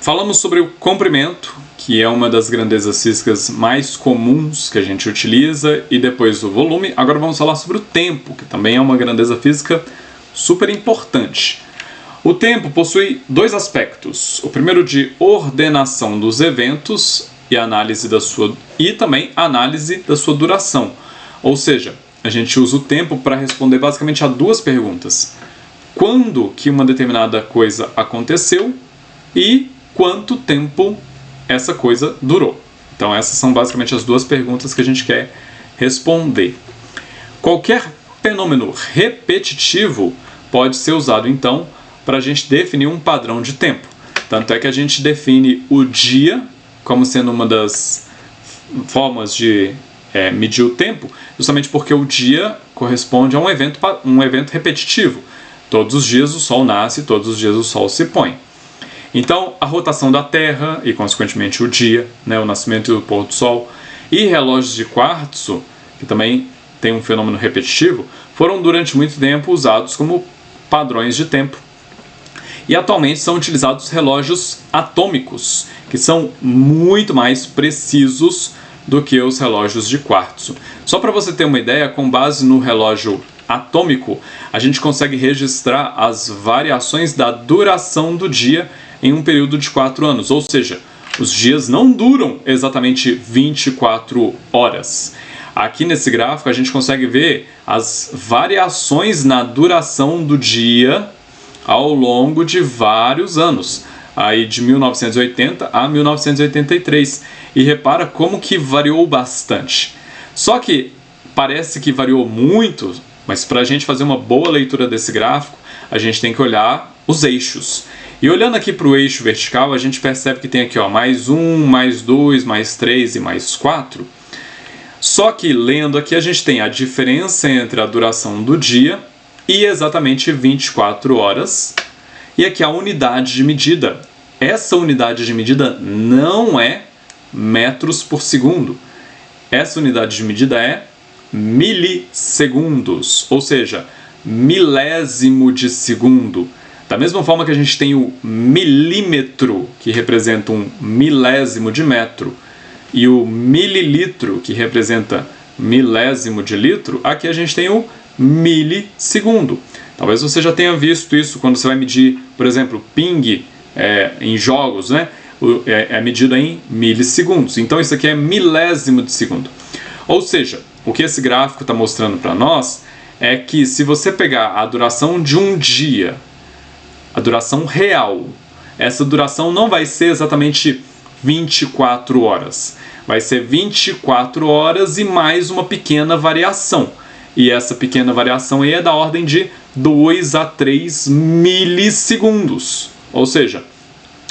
Falamos sobre o comprimento, que é uma das grandezas físicas mais comuns que a gente utiliza, e depois o volume. Agora vamos falar sobre o tempo, que também é uma grandeza física super importante. O tempo possui dois aspectos. O primeiro de ordenação dos eventos e também análise da sua duração. Ou seja, a gente usa o tempo para responder basicamente a duas perguntas. Quando que uma determinada coisa aconteceu e quanto tempo essa coisa durou. Então essas são basicamente as duas perguntas que a gente quer responder. Qualquer fenômeno repetitivo pode ser usado então para a gente definir um padrão de tempo. Tanto é que a gente define o dia como sendo uma das formas de medir o tempo, justamente porque o dia corresponde a um evento repetitivo. Todos os dias o Sol nasce, todos os dias o Sol se põe. Então, a rotação da Terra e, consequentemente, o dia, o nascimento e o pôr do Sol, e relógios de quartzo, que também tem um fenômeno repetitivo, foram durante muito tempo usados como padrões de tempo. E atualmente são utilizados relógios atômicos, que são muito mais precisos do que os relógios de quartzo. Só para você ter uma ideia, com base no relógio atômico, a gente consegue registrar as variações da duração do dia em um período de 4 anos, ou seja, os dias não duram exatamente 24 horas. Aqui nesse gráfico a gente consegue ver as variações na duração do dia ao longo de vários anos, aí de 1980 a 1983, e repara como que variou bastante. Só que parece que variou muito, mas para a gente fazer uma boa leitura desse gráfico, a gente tem que olhar os eixos. E olhando aqui para o eixo vertical, a gente percebe que tem aqui mais 1, mais 2, mais 3 e mais 4. Só que lendo aqui a gente tem a diferença entre a duração do dia e exatamente 24 horas. E aqui a unidade de medida. Essa unidade de medida não é metros por segundo. Essa unidade de medida é milissegundos, ou seja, milésimo de segundo. Da mesma forma que a gente tem o milímetro, que representa um milésimo de metro, e o mililitro, que representa milésimo de litro, aqui a gente tem o milissegundo. Talvez você já tenha visto isso quando você vai medir, por exemplo, ping em jogos, é medido em milissegundos. Então isso aqui é milésimo de segundo. Ou seja, o que esse gráfico está mostrando para nós é que se você pegar a duração de um dia, a duração real, essa duração não vai ser exatamente 24 horas. Vai ser 24 horas e mais uma pequena variação. E essa pequena variação aí é da ordem de 2 a 3 milissegundos. Ou seja,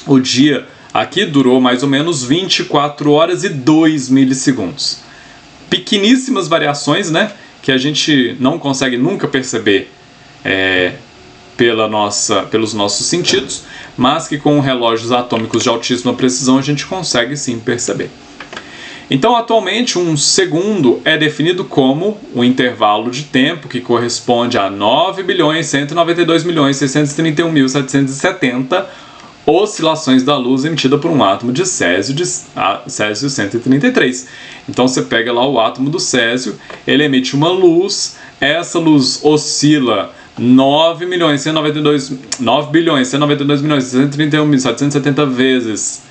o dia aqui durou mais ou menos 24 horas e 2 milissegundos. Pequeníssimas variações, que a gente não consegue nunca perceber pelos nossos sentidos, mas que com relógios atômicos de altíssima precisão a gente consegue sim perceber. Então, atualmente, um segundo é definido como um intervalo de tempo que corresponde a 9.192.631.770 oscilações da luz emitida por um átomo de Césio 133. Então você pega lá o átomo do Césio, ele emite uma luz, essa luz oscila 9.192.631.770 vezes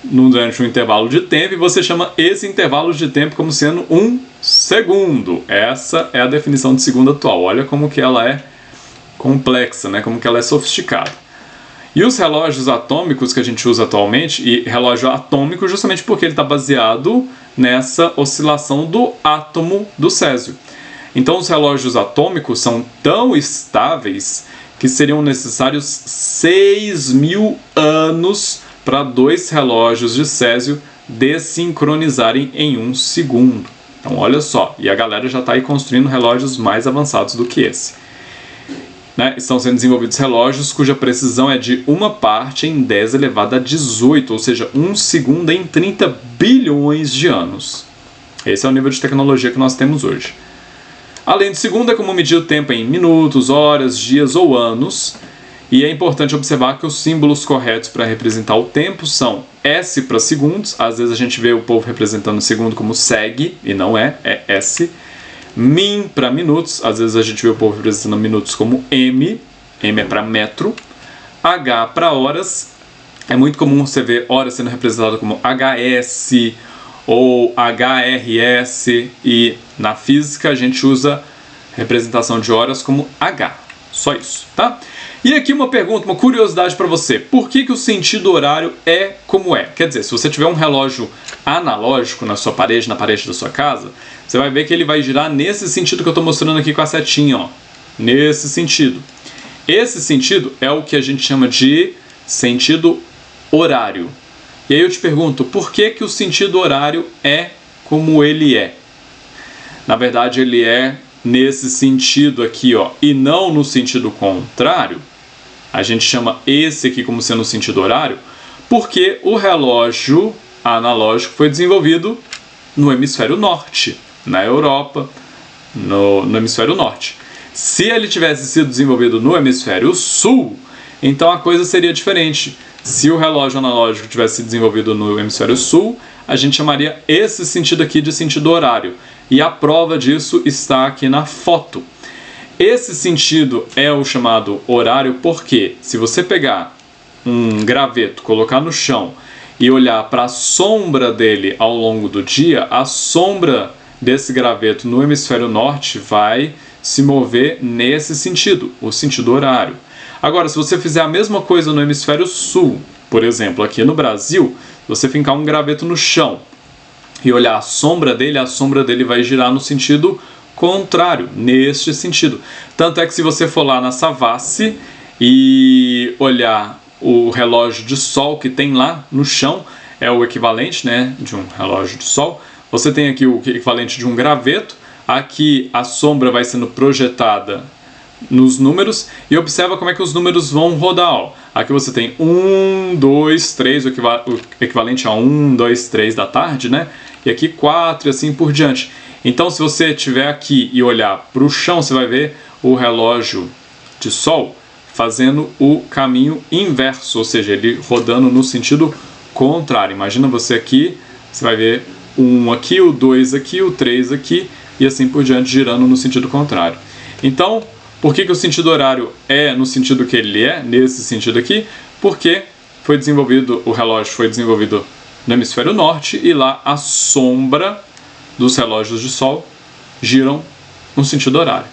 durante um intervalo de tempo, e você chama esse intervalo de tempo como sendo um segundo. Essa é a definição de segundo atual. Olha como que ela é complexa, como que ela é sofisticada. E os relógios atômicos que a gente usa atualmente, e relógio atômico justamente porque ele está baseado nessa oscilação do átomo do Césio. Então os relógios atômicos são tão estáveis que seriam necessários 6.000 anos para 2 relógios de Césio desincronizarem em um segundo. Então olha só, e a galera já está aí construindo relógios mais avançados do que esse. Estão sendo desenvolvidos relógios cuja precisão é de 1 parte em 10 elevado a 18, ou seja, 1 segundo em 30 bilhões de anos. Esse é o nível de tecnologia que nós temos hoje. Além de segundo, é como medir o tempo em minutos, horas, dias ou anos. E é importante observar que os símbolos corretos para representar o tempo são S para segundos, às vezes a gente vê o povo representando o segundo como seg, e não é S. Min para minutos, às vezes a gente vê o povo representando minutos como M é para metro. H para horas, é muito comum você ver horas sendo representado como HS ou HRS, e na física a gente usa representação de horas como H, só isso, tá? E aqui uma pergunta, uma curiosidade para você, por que o sentido horário é como é? Quer dizer, se você tiver um relógio analógico na sua parede, na parede da sua casa, você vai ver que ele vai girar nesse sentido que eu estou mostrando aqui com a setinha, ó, nesse sentido. Esse sentido é o que a gente chama de sentido horário. E aí eu te pergunto, por que o sentido horário é como ele é? Na verdade, ele é nesse sentido aqui, ó, e não no sentido contrário. A gente chama esse aqui como sendo o sentido horário, porque o relógio analógico foi desenvolvido no hemisfério norte, na Europa, no hemisfério norte. Se ele tivesse sido desenvolvido no hemisfério sul, então a coisa seria diferente. Se o relógio analógico tivesse sido desenvolvido no hemisfério sul, a gente chamaria esse sentido aqui de sentido horário. E a prova disso está aqui na foto. Esse sentido é o chamado horário porque, se você pegar um graveto, colocar no chão e olhar para a sombra dele ao longo do dia, a sombra desse graveto no hemisfério norte vai se mover nesse sentido, o sentido horário. Agora, se você fizer a mesma coisa no hemisfério sul, por exemplo, aqui no Brasil, você fincar um graveto no chão e olhar a sombra dele vai girar no sentido contrário, neste sentido. Tanto é que se você for lá na Savassi e olhar o relógio de sol que tem lá no chão, é o equivalente, né, de um relógio de sol. Você tem aqui o equivalente de um graveto, aqui a sombra vai sendo projetada nos números, e observa como é que os números vão rodar, ó. Aqui você tem 1, 2, 3, o equivalente a 1, 2, 3 da tarde, né? E aqui 4 e assim por diante. Então, se você estiver aqui e olhar para o chão, você vai ver o relógio de sol fazendo o caminho inverso, ou seja, ele rodando no sentido contrário. Imagina você aqui, você vai ver o 1 aqui, o 2 aqui, o 3 aqui, e assim por diante, girando no sentido contrário. Então, por que o sentido horário é no sentido que ele é, nesse sentido aqui? Porque o relógio foi desenvolvido no hemisfério norte, e lá a sombra dos relógios de sol giram no sentido horário.